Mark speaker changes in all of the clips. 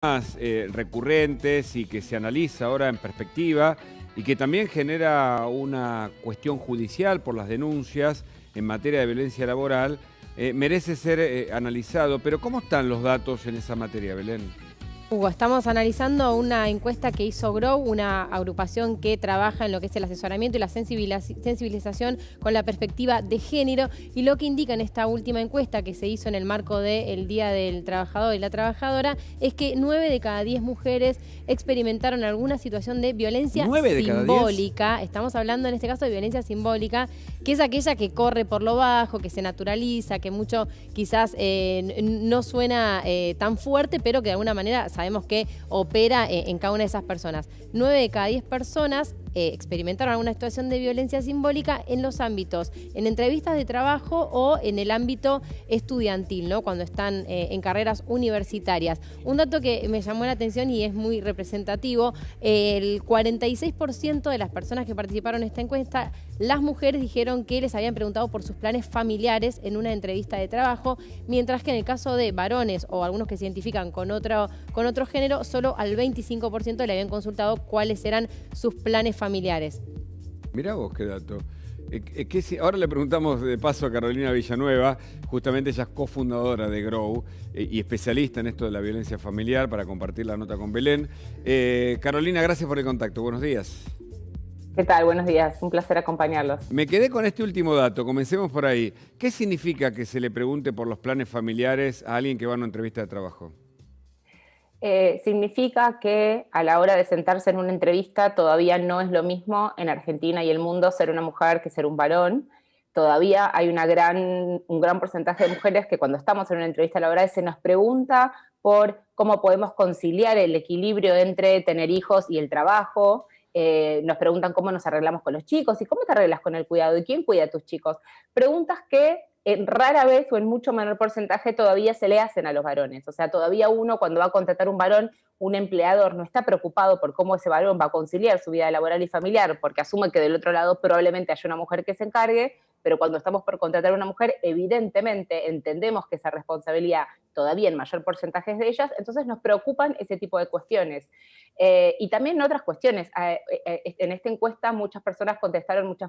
Speaker 1: Recurrentes y que se analiza ahora en perspectiva y que también genera una cuestión judicial por las denuncias en materia de violencia laboral, merece ser analizado. Pero ¿cómo están los datos en esa materia, Belén?
Speaker 2: Hugo, estamos analizando una encuesta que hizo Grow, una agrupación que trabaja en lo que es el asesoramiento y la sensibilización con la perspectiva de género, y lo que indica en esta última encuesta que se hizo en el marco del Día del Trabajador y la Trabajadora es que 9 de cada 10 mujeres experimentaron alguna situación de violencia
Speaker 1: ¿9 de cada 10?
Speaker 2: simbólica. Estamos hablando en este caso de violencia simbólica, que es aquella que corre por lo bajo, que se naturaliza, que mucho quizás no suena tan fuerte, pero que de alguna manera sabemos que opera en cada una de esas personas. 9 de cada 10 personas experimentaron alguna situación de violencia simbólica en los ámbitos, en entrevistas de trabajo o en el ámbito estudiantil, ¿no? Cuando están en carreras universitarias. Un dato que me llamó la atención y es muy representativo: el 46% de las personas que participaron en esta encuesta, las mujeres, dijeron que les habían preguntado por sus planes familiares en una entrevista de trabajo, mientras que en el caso de varones o algunos que se identifican con otro género, solo al 25% le habían consultado cuáles eran sus planes familiares.
Speaker 1: Mirá vos qué dato. Ahora le preguntamos de paso a Carolina Villanueva, justamente ella es cofundadora de Grow y especialista en esto de la violencia familiar, para compartir la nota con Belén. Carolina, gracias por el contacto. Buenos días.
Speaker 3: ¿Qué tal? Buenos días. Un placer acompañarlos.
Speaker 1: Me quedé con este último dato. Comencemos por ahí. ¿Qué significa que se le pregunte por los planes familiares a alguien que va a una entrevista de trabajo?
Speaker 3: Significa que a la hora de sentarse en una entrevista todavía no es lo mismo en Argentina y el mundo ser una mujer que ser un varón. Todavía hay un gran porcentaje de mujeres que cuando estamos en una entrevista laboral se nos pregunta por cómo podemos conciliar el equilibrio entre tener hijos y el trabajo. Nos preguntan cómo nos arreglamos con los chicos y cómo te arreglas con el cuidado y quién cuida a tus chicos. Preguntas que rara vez o en mucho menor porcentaje todavía se le hacen a los varones. O sea, todavía uno cuando va a contratar un varón, un empleador no está preocupado por cómo ese varón va a conciliar su vida laboral y familiar, porque asume que del otro lado probablemente haya una mujer que se encargue, pero cuando estamos por contratar a una mujer, evidentemente entendemos que esa responsabilidad todavía en mayor porcentaje es de ellas, entonces nos preocupan ese tipo de cuestiones. Y también otras cuestiones. En esta encuesta muchas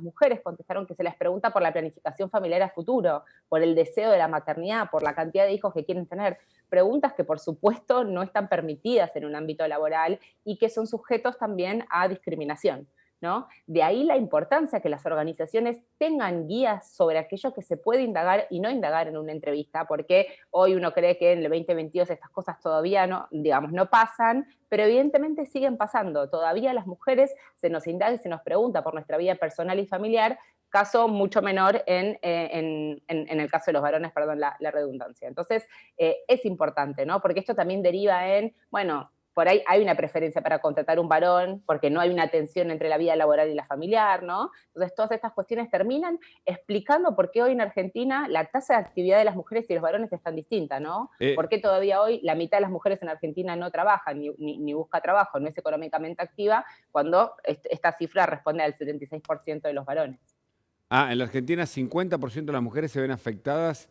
Speaker 3: mujeres contestaron que se les pregunta por la planificación familiar a futuro, por el deseo de la maternidad, por la cantidad de hijos que quieren tener. Preguntas que por supuesto no están permitidas en un ámbito laboral y que son sujetos también a discriminación, ¿no? De ahí la importancia que las organizaciones tengan guías sobre aquello que se puede indagar y no indagar en una entrevista, porque hoy uno cree que en el 2022 estas cosas todavía no, digamos, no pasan, pero evidentemente siguen pasando. Todavía las mujeres se nos indaga y se nos pregunta por nuestra vida personal y familiar, caso mucho menor en el caso de los varones, perdón la redundancia. Entonces, es importante, ¿no? Porque esto también deriva en, bueno, por ahí hay una preferencia para contratar un varón, porque no hay una tensión entre la vida laboral y la familiar, ¿no? Entonces, todas estas cuestiones terminan explicando por qué hoy en Argentina la tasa de actividad de las mujeres y los varones es tan distinta, ¿no?
Speaker 1: Eh,
Speaker 3: ¿Por qué todavía hoy la mitad de las mujeres en Argentina no trabaja ni busca trabajo, no es económicamente activa, cuando esta cifra responde al 76% de los varones?
Speaker 1: en la Argentina 50% de las mujeres se ven afectadas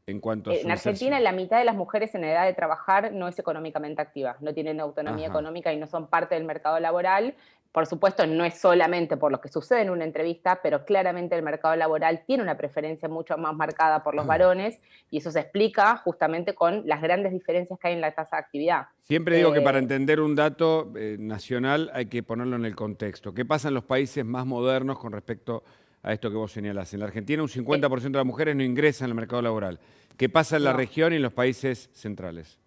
Speaker 1: en cuanto a su
Speaker 3: En Argentina,
Speaker 1: inserción.
Speaker 3: la mitad de las mujeres en edad de trabajar no es económicamente activa, no tienen autonomía
Speaker 1: Ajá.
Speaker 3: económica y no son parte del mercado laboral. Por supuesto, no es solamente por lo que sucede en una entrevista, pero claramente el mercado laboral tiene una preferencia mucho más marcada por los varones, y eso se explica justamente con las grandes diferencias que hay en la tasa de actividad.
Speaker 1: Siempre digo que para
Speaker 3: Eh,
Speaker 1: entender un dato nacional hay que ponerlo en el contexto. ¿Qué pasa en los países más modernos con respecto a esto que vos señalás? En la Argentina un
Speaker 3: eh,
Speaker 1: 50% de las mujeres no ingresan al mercado laboral. ¿Qué pasa en la
Speaker 3: no,
Speaker 1: región y en los países centrales?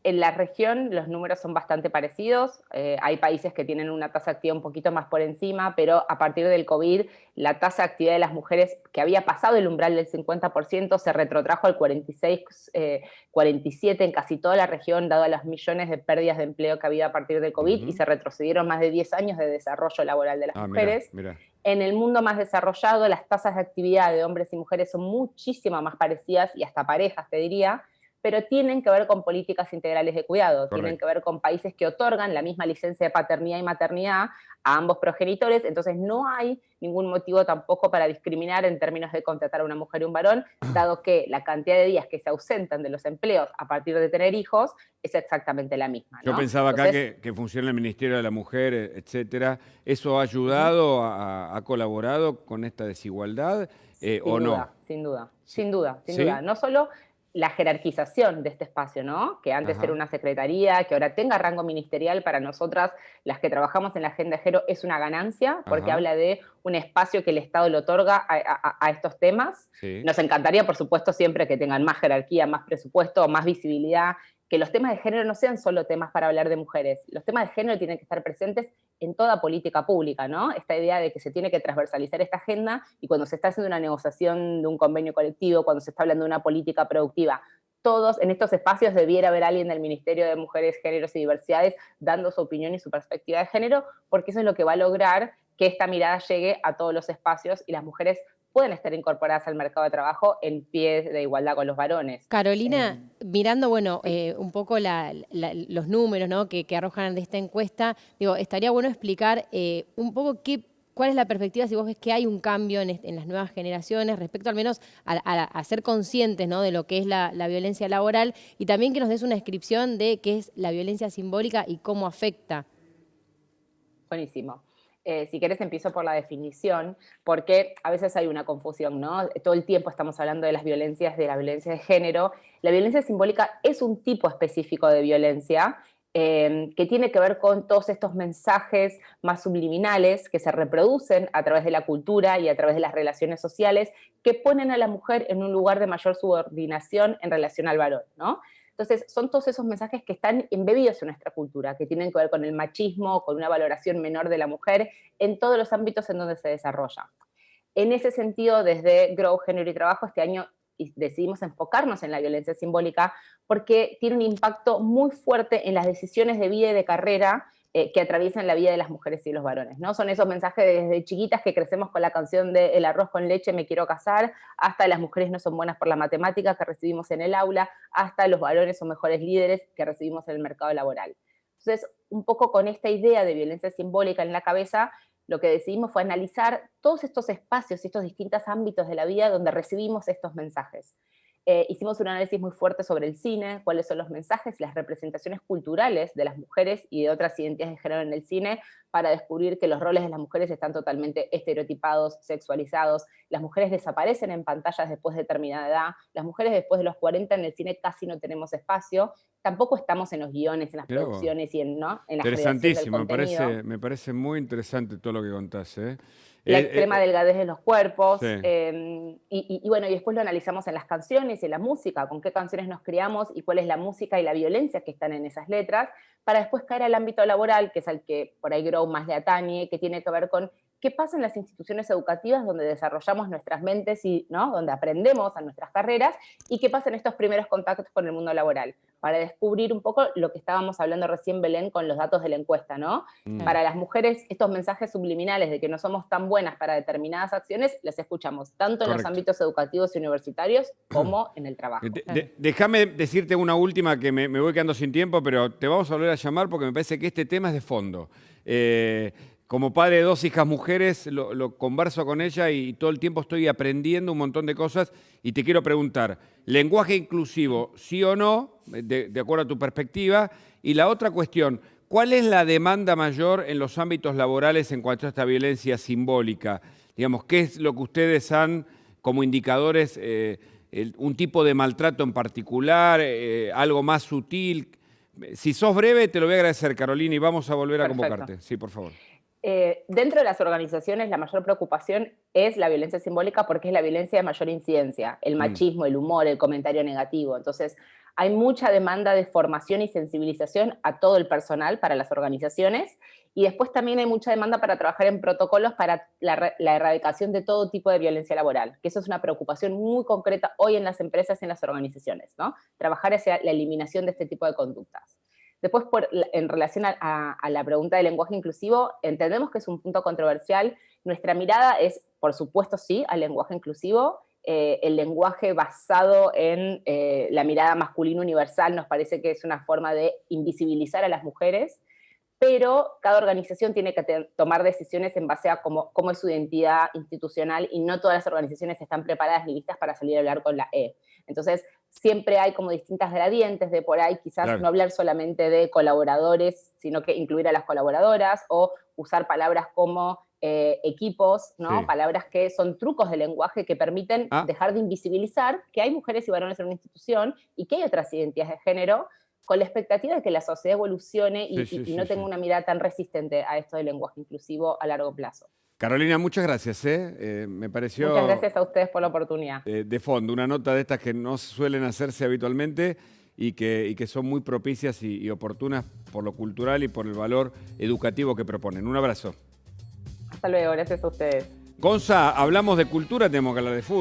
Speaker 3: En la región los números son bastante parecidos. Hay países que tienen una tasa de actividad un poquito más por encima, pero a partir del COVID la tasa de actividad de las mujeres, que había pasado el umbral del 50%, se retrotrajo al 46, 47 en casi toda la región, dado los millones de pérdidas de empleo que había a partir del COVID, y
Speaker 1: Ujú.
Speaker 3: se retrocedieron más de 10 años de desarrollo laboral de las
Speaker 1: Mirá,
Speaker 3: mujeres.
Speaker 1: mirá.
Speaker 3: En el mundo más desarrollado, las tasas de actividad de hombres y mujeres son muchísimo más parecidas y hasta parejas, te diría. pero tienen que ver con políticas integrales de cuidado, tienen que
Speaker 1: Correcto.
Speaker 3: ver con países que otorgan la misma licencia de paternidad y maternidad a ambos progenitores, entonces no hay ningún motivo tampoco para discriminar en términos de contratar a una mujer y un varón, dado que la cantidad de días que se ausentan de los empleos a partir de tener hijos es exactamente la misma,
Speaker 1: Yo
Speaker 3: ¿no?
Speaker 1: pensaba acá
Speaker 3: Entonces,
Speaker 1: que funciona el Ministerio de la Mujer, etcétera. ¿Eso ha
Speaker 3: ujú.
Speaker 1: ayudado, ha colaborado con esta desigualdad o
Speaker 3: Sin
Speaker 1: no?
Speaker 3: duda, sin duda,
Speaker 1: Sí.
Speaker 3: sin duda, sin duda.
Speaker 1: ¿Sí?
Speaker 3: No solo la jerarquización de este espacio, ¿no? Que antes era
Speaker 1: Ajá,
Speaker 3: una secretaría, que ahora tenga rango ministerial, para nosotras, las que trabajamos en la agenda de género, es una ganancia, porque
Speaker 1: ajá,
Speaker 3: habla de un espacio que el Estado le otorga a estos temas.
Speaker 1: sí.
Speaker 3: Nos encantaría, por supuesto, siempre que tengan más jerarquía, más presupuesto, más visibilidad, que los temas de género no sean solo temas para hablar de mujeres. Los temas de género tienen que estar presentes en toda política pública, ¿no? Esta idea de que se tiene que transversalizar esta agenda y cuando se está haciendo una negociación de un convenio colectivo, cuando se está hablando de una política productiva, todos en estos espacios debiera haber alguien del Ministerio de Mujeres, Géneros y Diversidades dando su opinión y su perspectiva de género, porque eso es lo que va a lograr que esta mirada llegue a todos los espacios y las mujeres pueden estar incorporadas al mercado de trabajo en pie de igualdad con los varones.
Speaker 2: Carolina, mirando, bueno,
Speaker 3: Sí.
Speaker 2: un poco los números, ¿no? que arrojan de esta encuesta, digo, estaría bueno explicar un poco cuál es la perspectiva, si vos ves que hay un cambio en las nuevas generaciones respecto al menos a ser conscientes, ¿no? de lo que es la violencia laboral y también que nos des una descripción de qué es la violencia simbólica y cómo afecta.
Speaker 3: Buenísimo. Si querés empiezo por la definición, porque a veces hay una confusión, ¿no? Todo el tiempo estamos hablando de las violencias, de la violencia de género. La violencia simbólica es un tipo específico de violencia que tiene que ver con todos estos mensajes más subliminales que se reproducen a través de la cultura y a través de las relaciones sociales, que ponen a la mujer en un lugar de mayor subordinación en relación al varón, ¿no? Entonces, son todos esos mensajes que están embebidos en nuestra cultura, que tienen que ver con el machismo, con una valoración menor de la mujer en todos los ámbitos en donde se desarrolla. En ese sentido, desde Grow, Género y Trabajo, este año decidimos enfocarnos en la violencia simbólica porque tiene un impacto muy fuerte en las decisiones de vida y de carrera que atraviesan la vida de las mujeres y los varones, ¿no? Son esos mensajes desde chiquitas que crecemos con la canción de El arroz con leche, me quiero casar, hasta las mujeres no son buenas por la matemática que recibimos en el aula, hasta los varones son mejores líderes que recibimos en el mercado laboral. Entonces, un poco con esta idea de violencia simbólica en la cabeza, lo que decidimos fue analizar todos estos espacios y estos distintos ámbitos de la vida donde recibimos estos mensajes. Hicimos un análisis muy fuerte sobre el cine, cuáles son los mensajes y las representaciones culturales de las mujeres y de otras identidades de género en el cine, para descubrir que los roles de las mujeres están totalmente estereotipados, sexualizados. Las mujeres desaparecen en pantallas después de determinada edad. Las mujeres después de los 40 en el cine casi no tenemos espacio. Tampoco estamos en los guiones, en las
Speaker 1: Mirá vos.
Speaker 3: producciones y ¿no? en la generación del
Speaker 1: Interesantísimo,
Speaker 3: contenido.
Speaker 1: me parece muy interesante todo lo que contás.
Speaker 3: La extrema delgadez de los cuerpos,
Speaker 1: Sí,
Speaker 3: y bueno, y después lo analizamos en las canciones y en la música, con qué canciones nos criamos y cuál es la música y la violencia que están en esas letras, para después caer al ámbito laboral, que es al que por ahí Grow más le atañe, que tiene que ver con qué pasa en las instituciones educativas donde desarrollamos nuestras mentes y ¿no? donde aprendemos a nuestras carreras, y qué pasa en estos primeros contactos con el mundo laboral, para descubrir un poco lo que estábamos hablando recién, Belén, con los datos de la encuesta, ¿no?
Speaker 1: mm,
Speaker 3: Para las mujeres, estos mensajes subliminales de que no somos tan buenas para determinadas acciones, los escuchamos tanto en los
Speaker 1: correcto.
Speaker 3: ámbitos educativos y universitarios como en el trabajo.
Speaker 1: Déjame decirte una última que me voy quedando sin tiempo, pero te vamos a volver a llamar porque me parece que este tema es de fondo. Como padre de dos hijas mujeres, lo converso con ella y todo el tiempo estoy aprendiendo un montón de cosas y te quiero preguntar, ¿lenguaje inclusivo, sí o no, de acuerdo a tu perspectiva? Y la otra cuestión, ¿cuál es la demanda mayor en los ámbitos laborales en cuanto a esta violencia simbólica? Digamos, ¿qué es lo que ustedes han como indicadores, un tipo de maltrato en particular, algo más sutil? Si sos breve, te lo voy a agradecer, Carolina, y vamos a volver a
Speaker 3: Perfecto.
Speaker 1: convocarte. Sí, por favor.
Speaker 3: Dentro de las organizaciones, la mayor preocupación es la violencia simbólica porque es la violencia de mayor incidencia, el
Speaker 1: Mm,
Speaker 3: machismo, el humor, el comentario negativo. Entonces, hay mucha demanda de formación y sensibilización a todo el personal para las organizaciones, y después también hay mucha demanda para trabajar en protocolos para la erradicación de todo tipo de violencia laboral, que eso es una preocupación muy concreta hoy en las empresas y en las organizaciones, ¿no? Trabajar hacia la eliminación de este tipo de conductas. Después, en relación a la pregunta del lenguaje inclusivo, entendemos que es un punto controversial. Nuestra mirada es, por supuesto, sí, al lenguaje inclusivo. el lenguaje basado en la mirada masculina universal nos parece que es una forma de invisibilizar a las mujeres, pero cada organización tiene que tomar decisiones en base a cómo es su identidad institucional, y no todas las organizaciones están preparadas ni listas para salir a hablar con la E. Entonces, siempre hay como distintas gradientes de por ahí, quizás
Speaker 1: Claro.
Speaker 3: no hablar solamente de colaboradores, sino que incluir a las colaboradoras, o usar palabras como equipos, ¿no?
Speaker 1: Sí.
Speaker 3: Palabras que son trucos de lenguaje que permiten dejar de invisibilizar que hay mujeres y varones en una institución y que hay otras identidades de género, con la expectativa de que la sociedad evolucione y no tenga una mirada tan resistente a esto del lenguaje inclusivo a largo plazo.
Speaker 1: Carolina, muchas gracias. Me pareció...
Speaker 3: Muchas gracias a ustedes por la oportunidad.
Speaker 1: De fondo, una nota de estas que no suelen hacerse habitualmente y que son muy propicias y oportunas por lo cultural y por el valor educativo que proponen. Un abrazo.
Speaker 3: Hasta luego, gracias a ustedes.
Speaker 1: Gonza, hablamos de cultura, tenemos que hablar de fútbol.